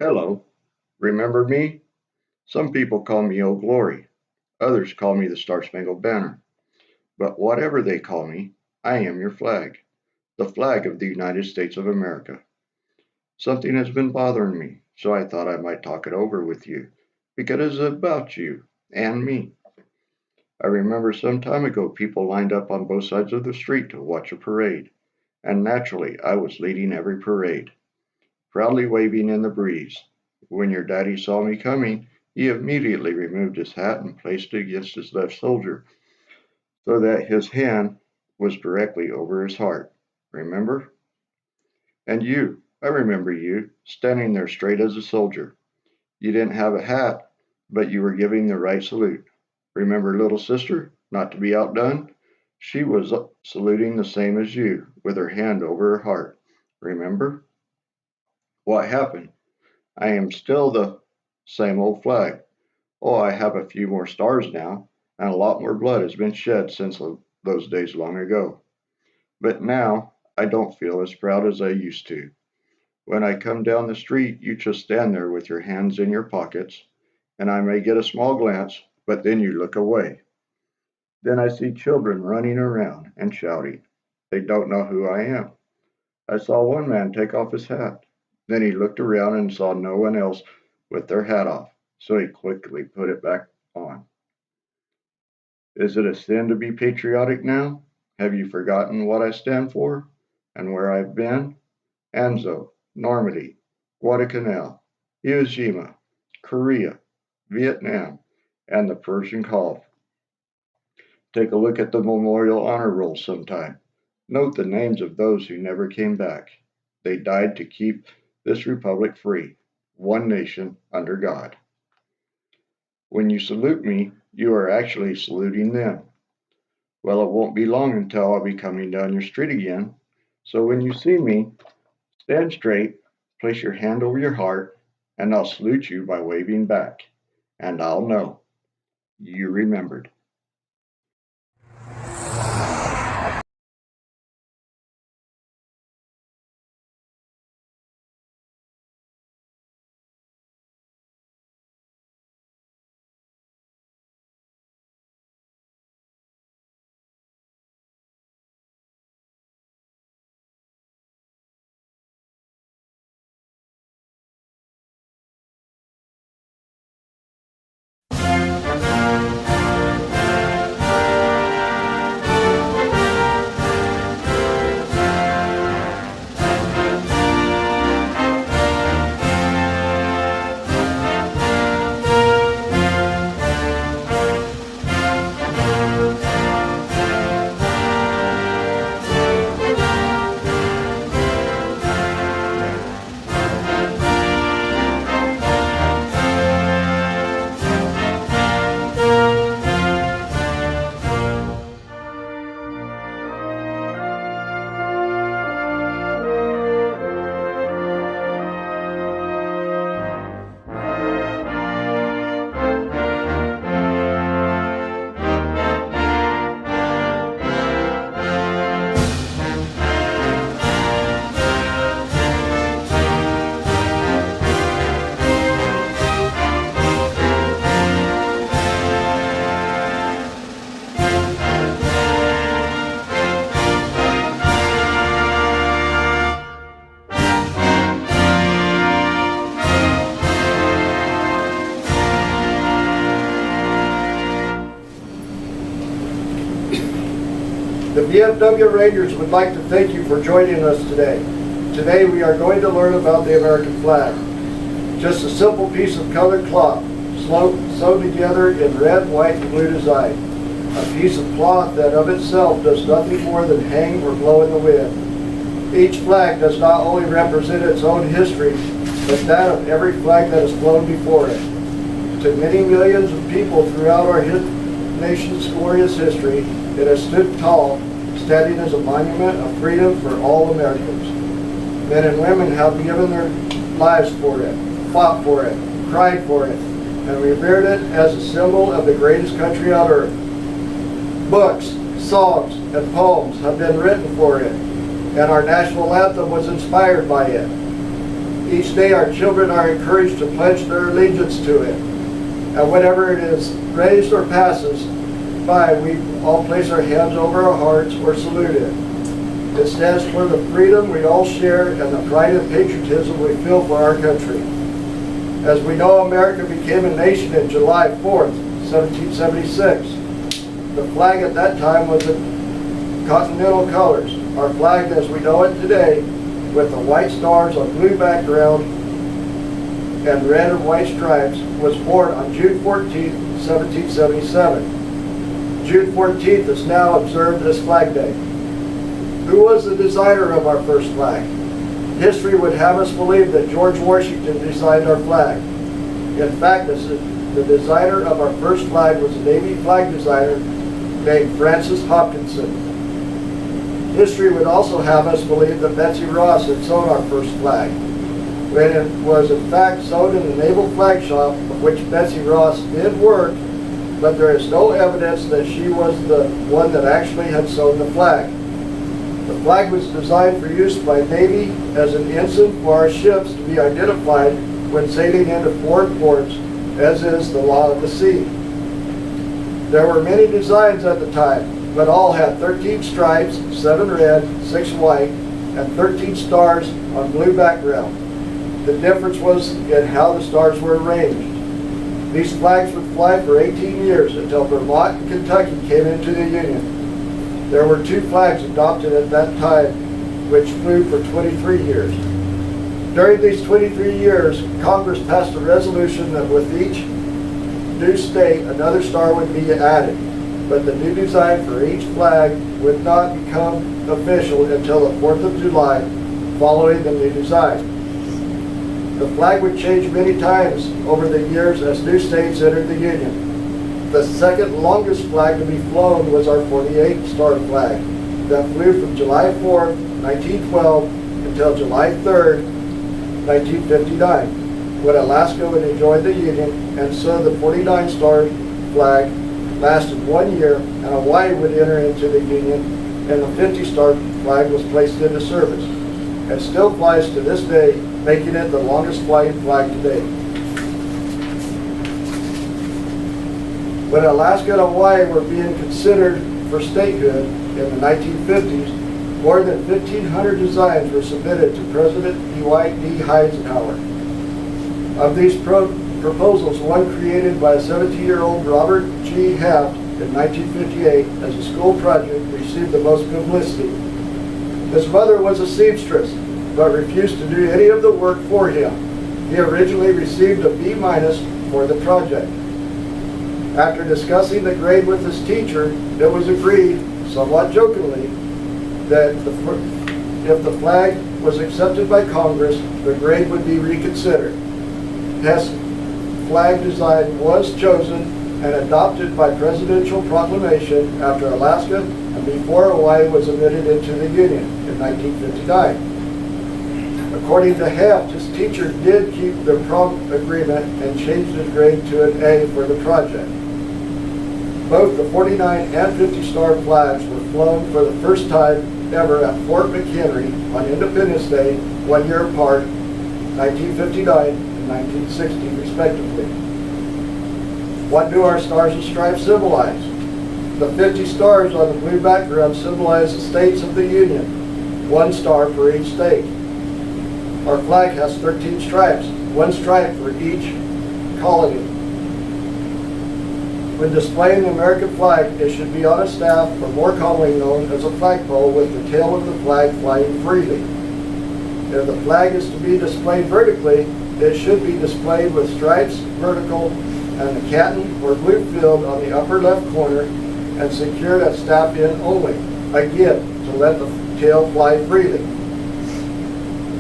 Hello, remember me? Some people call me Old Glory, others call me the Star Spangled Banner. But whatever they call me, I am your flag, the flag of the United States of America. Something has been bothering me, so I thought I might talk it over with you, because it's about you and me. I remember some time ago people lined up on both sides of the street to watch a parade, and naturally I was leading every parade, proudly waving in the breeze. When your daddy saw me coming, he immediately removed his hat and placed it against his left shoulder so that his hand was directly over his heart. Remember? And you, I remember you, standing there straight as a soldier. You didn't have a hat, but you were giving the right salute. Remember little sister, not to be outdone? She was saluting the same as you, with her hand over her heart. Remember? What happened? I am still the same old flag. Oh, I have a few more stars now, and a lot more blood has been shed since those days long ago. But now I don't feel as proud as I used to. When I come down the street, you just stand there with your hands in your pockets, and I may get a small glance, but then you look away. Then I see children running around and shouting. They don't know who I am. I saw one man take off his hat. Then he looked around and saw no one else with their hat off, so he quickly put it back on. Is it a sin to be patriotic now? Have you forgotten what I stand for and where I've been? Anzo, Normandy, Guadalcanal, Iwo Jima, Korea, Vietnam, and the Persian Gulf. Take a look at the Memorial Honor Roll sometime. Note the names of those who never came back. They died to keep this republic free, one nation under God. When you salute me, you are actually saluting them. Well, it won't be long until I'll be coming down your street again. So when you see me, stand straight, place your hand over your heart, and I'll salute you by waving back. And I'll know you remembered. The VFW Rangers would like to thank you for joining us today. Today we are going to learn about the American flag. Just a simple piece of colored cloth, sewn together in red, white, and blue design. A piece of cloth that of itself does nothing more than hang or blow in the wind. Each flag does not only represent its own history, but that of every flag that has flown before it. To many millions of people throughout our nation's glorious history, it has stood tall, standing as a monument of freedom for all Americans. Men and women have given their lives for it, fought for it, cried for it, and revered it as a symbol of the greatest country on earth. Books, songs, and poems have been written for it, and our national anthem was inspired by it. Each day our children are encouraged to pledge their allegiance to it. And whenever it is raised or passes by, we all place our hands over our hearts or salute it. It stands for the freedom we all share and the pride and patriotism we feel for our country. As we know, America became a nation in July 4th, 1776. The flag at that time was in continental colors. Our flag as we know it today, with the white stars on blue background and red and white stripes, was born on June 14, 1777. June 14th is now observed as Flag Day. Who was the designer of our first flag? History would have us believe that George Washington designed our flag. In fact, the designer of our first flag was a Navy flag designer named Francis Hopkinson. History would also have us believe that Betsy Ross had sewn our first flag, when it was in fact sewn in the Naval Flag Shop, of which Betsy Ross did work, but there is no evidence that she was the one that actually had sewn the flag. The flag was designed for use by Navy as an ensign for our ships to be identified when sailing into foreign ports, as is the law of the sea. There were many designs at the time, but all had 13 stripes, 7 red, 6 white, and 13 stars on blue background. The difference was in how the stars were arranged. These flags would fly for 18 years until Vermont and Kentucky came into the Union. There were 2 flags adopted at that time, which flew for 23 years. During these 23 years, Congress passed a resolution that with each new state, another star would be added, but the new design for each flag would not become official until the 4th of July, following the new design. The flag would change many times over the years as new states entered the Union. The second longest flag to be flown was our 48-star flag that flew from July 4th, 1912 until July 3rd, 1959, when Alaska would enjoy the Union, and so the 49-star flag lasted 1 year, and Hawaii would enter into the Union, and the 50-star flag was placed into service, and still flies to this day, making it the longest flying flag today. When Alaska and Hawaii were being considered for statehood in the 1950s, more than 1,500 designs were submitted to President Dwight D. Eisenhower. Of these proposals, one created by a 17-year-old Robert G. Heft in 1958 as a school project received the most publicity. His mother was a seamstress, but refused to do any of the work for him. He originally received a B- for the project. After discussing the grade with his teacher, it was agreed, somewhat jokingly, that if the flag was accepted by Congress, the grade would be reconsidered. Hest's flag design was chosen and adopted by presidential proclamation after Alaska and before Hawaii was admitted into the Union in 1959. According to Heft, his teacher did keep the prompt agreement and changed his grade to an A for the project. Both the 49 and 50-star flags were flown for the first time ever at Fort McHenry on Independence Day, 1 year apart, 1959 and 1960 respectively. What do our stars and stripes symbolize? The 50 stars on the blue background symbolize the states of the Union, 1 star for each state. Our flag has 13 stripes, 1 stripe for each colony. When displaying the American flag, it should be on a staff, or more commonly known as a flagpole, with the tail of the flag flying freely. If the flag is to be displayed vertically, it should be displayed with stripes vertical and the canton or blue field on the upper left corner and secured at staff end only, again, to let the tail fly freely.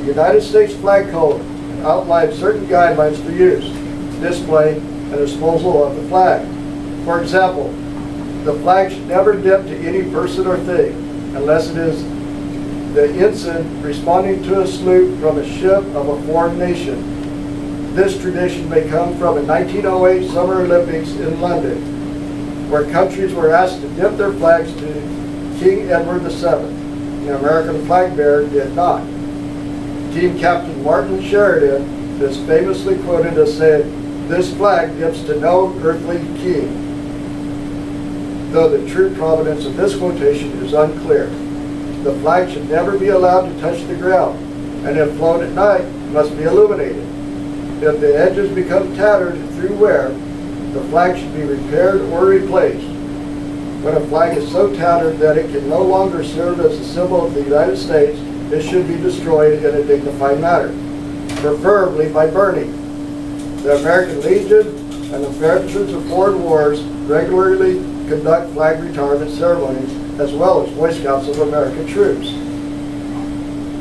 The United States Flag Code outlines certain guidelines for use, display, and disposal of the flag. For example, the flag should never dip to any person or thing unless it is the ensign responding to a salute from a ship of a foreign nation. This tradition may come from a 1908 Summer Olympics in London, where countries were asked to dip their flags to King Edward VII. The American flag bearer did not. Team Captain Martin Sheridan is famously quoted as saying, "This flag dips to no earthly king," though the true provenance of this quotation is unclear. The flag should never be allowed to touch the ground, and if flown at night, must be illuminated. If the edges become tattered through wear, the flag should be repaired or replaced. When a flag is so tattered that it can no longer serve as a symbol of the United States, it should be destroyed in a dignified manner, preferably by burning. The American Legion and the Veterans of Foreign Wars regularly conduct flag retirement ceremonies, as well as Boy Scouts of American troops.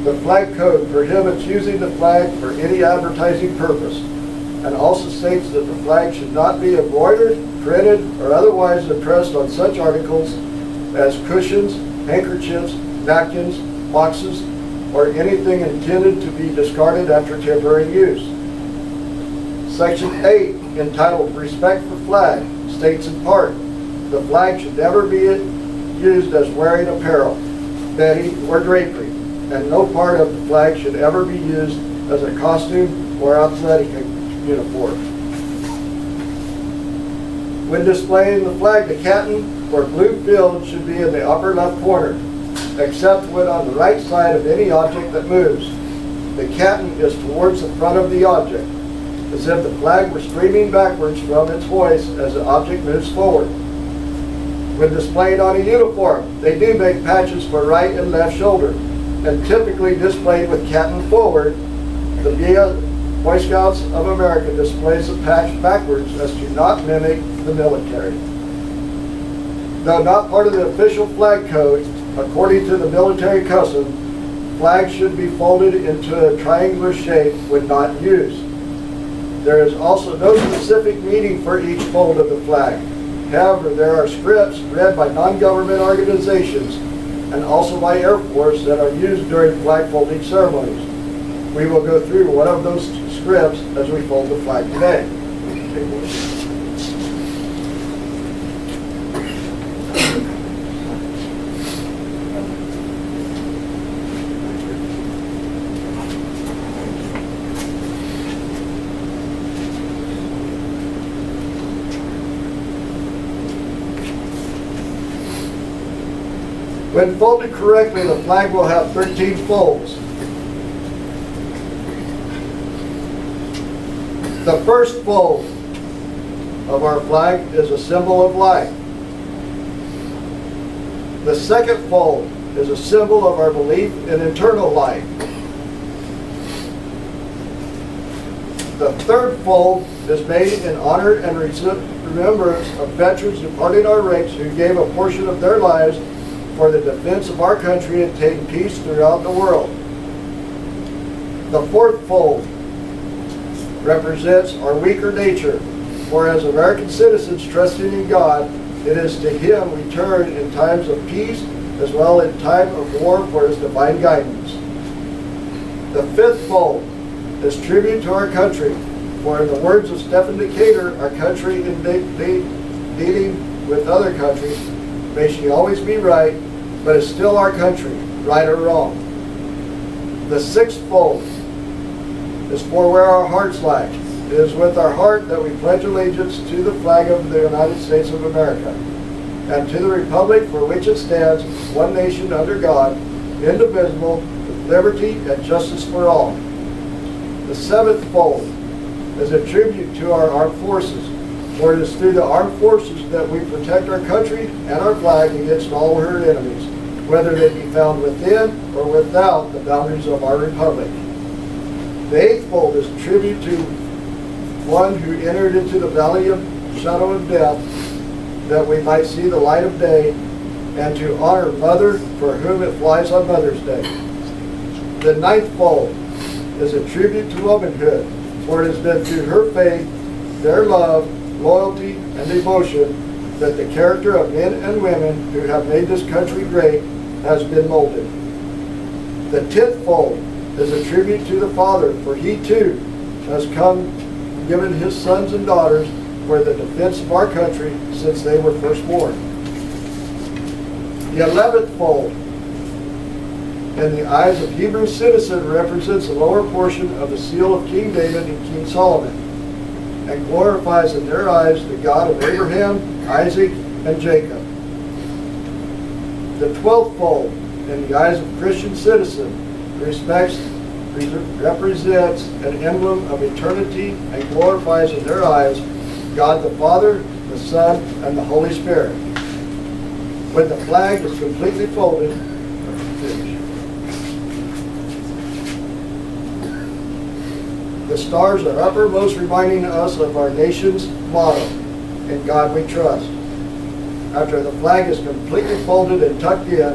The flag code prohibits using the flag for any advertising purpose, and also states that the flag should not be embroidered, printed, or otherwise impressed on such articles as cushions, handkerchiefs, napkins, boxes, or anything intended to be discarded after temporary use. Section 8, entitled Respect for Flag, states in part, the flag should never be used as wearing apparel, bedding, or drapery, and no part of the flag should ever be used as a costume or athletic uniform. When displaying the flag, the canton or blue field should be in the upper left corner, except when on the right side of any object that moves. The canton is towards the front of the object, as if the flag were streaming backwards from its hoist as the object moves forward. When displayed on a uniform, they do make patches for right and left shoulder, and typically displayed with canton forward. The Boy Scouts of America displays the patch backwards as to not mimic the military. Though not part of the official flag code, according to the military custom, flags should be folded into a triangular shape when not used. There is also no specific meaning for each fold of the flag. However, there are scripts read by non-government organizations and also by Air Force that are used during flag folding ceremonies. We will go through one of those scripts as we fold the flag today. When folded correctly, the flag will have 13 folds. The first fold of our flag is a symbol of life. The second fold is a symbol of our belief in eternal life. The third fold is made in honor and remembrance of veterans departing our ranks who gave a portion of their lives for the defense of our country and attain peace throughout the world. The fourth fold represents our weaker nature, for as American citizens trusting in God, it is to Him we turn in times of peace as well in time of war for His divine guidance. The fifth fold is tribute to our country, for in the words of Stephen Decatur, our country in dealing with other countries, may she always be right, but is still our country, right or wrong. The sixth fold is for where our hearts lie. It is with our heart that we pledge allegiance to the flag of the United States of America, and to the republic for which it stands, one nation under God, indivisible, with liberty and justice for all. The seventh fold is a tribute to our armed forces, for it is through the armed forces that we protect our country and our flag against all her enemies, whether they be found within or without the boundaries of our republic. The eighth fold is a tribute to one who entered into the valley of shadow of death, that we might see the light of day, and to honor Mother, for whom it flies on Mother's Day. The ninth fold is a tribute to womanhood, for it has been through her faith, their love, loyalty, and devotion that the character of men and women who have made this country great has been molded. The 10th fold is a tribute to the Father, for He too has come, given His sons and daughters for the defense of our country since they were first born. The 11th fold in the eyes of Hebrew citizen represents the lower portion of the seal of King David and King Solomon, and glorifies in their eyes the God of Abraham, Isaac, and Jacob. The 12th fold in the eyes of Christian citizen represents an emblem of eternity and glorifies in their eyes God the Father, the Son, and the Holy Spirit. When the flag is completely folded, the stars are uppermost, reminding us of our nation's motto, "In God We Trust." After the flag is completely folded and tucked in,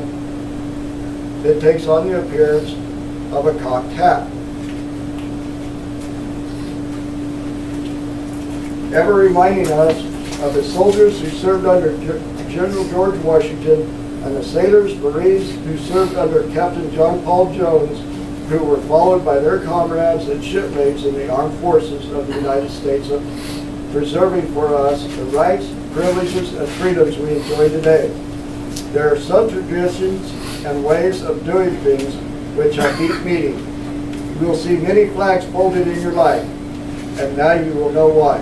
it takes on the appearance of a cocked hat. Ever reminding us of the soldiers who served under General George Washington and the sailors, Marines who served under Captain John Paul Jones, who were followed by their comrades and shipmates in the armed forces of the United States, preserving for us the rights, privileges, and freedoms we enjoy today. There are some traditions and ways of doing things which I keep meeting. You will see many flags folded in your life, and now you will know why.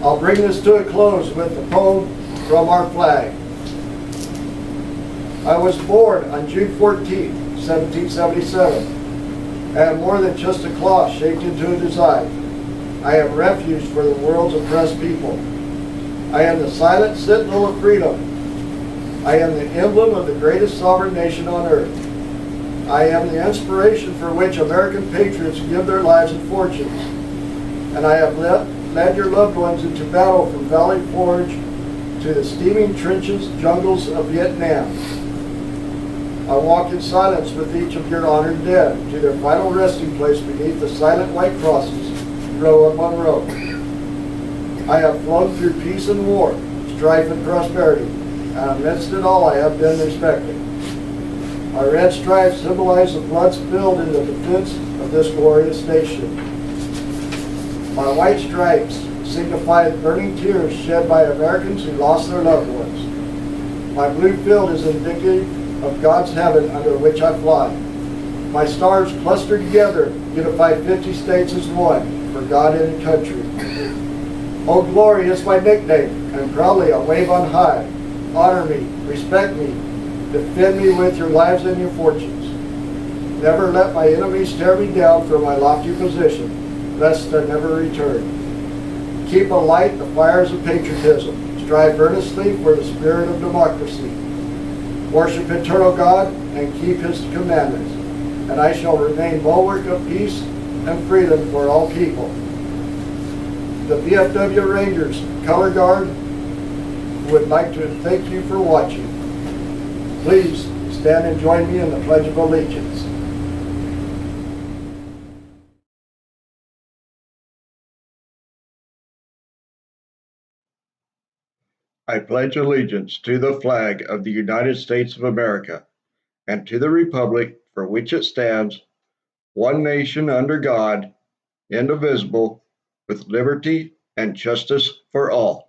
I'll bring this to a close with a poem from our flag. I was born on June 14, 1777. I am more than just a cloth shaped into a design. I am refuge for the world's oppressed people. I am the silent sentinel of freedom. I am the emblem of the greatest sovereign nation on earth. I am the inspiration for which American patriots give their lives and fortunes. And I have led your loved ones into battle from Valley Forge to the steaming trenches, jungles of Vietnam. I walk in silence with each of your honored dead to their final resting place beneath the silent white crosses, row upon row. I have flown through peace and war, strife and prosperity, and amidst it all I have been respected. My red stripes symbolize the blood spilled in the defense of this glorious nation. My white stripes signify the burning tears shed by Americans who lost their loved ones. My blue field is indicative of God's heaven under which I fly. My stars clustered together unify 50 states as one for God and country. Old Glory is my nickname, and proudly I wave on high. Honor me, respect me, defend me with your lives and your fortunes. Never let my enemies tear me down from my lofty position, lest I never return. Keep alight the fires of patriotism. Strive earnestly for the spirit of democracy. Worship eternal God and keep His commandments, and I shall remain bulwark of peace and freedom for all people. The VFW Rangers Color Guard would like to thank you for watching. Please stand and join me in the Pledge of Allegiance. I pledge allegiance to the flag of the United States of America and to the republic for which it stands, one nation under God, indivisible, with liberty and justice for all.